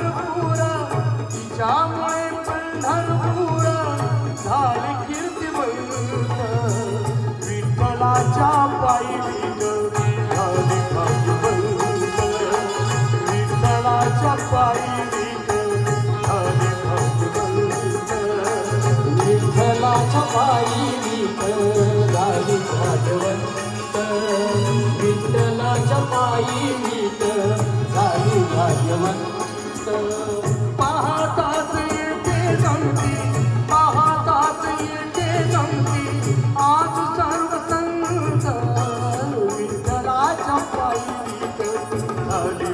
भरपूर तिच्यामुळे पंढरपूर झाले कीर्तिवंत विठ्ठलाच्या पायी विठ्ठल झाले भाग्यवंत विठ्ठलाच्या पायी विठ्ठल झाले भाग्यवंत विठ्ठलाच्या पायी विठ्ठल झाले भाग्यवंत विठ्ठलाच्या पायी विठ्ठल झाले भाग्यवंत पाहताच येते गमती पाहताच येते गमती आज सर्व संत विठ्ठलाच्या पायी विठ्ठल झाले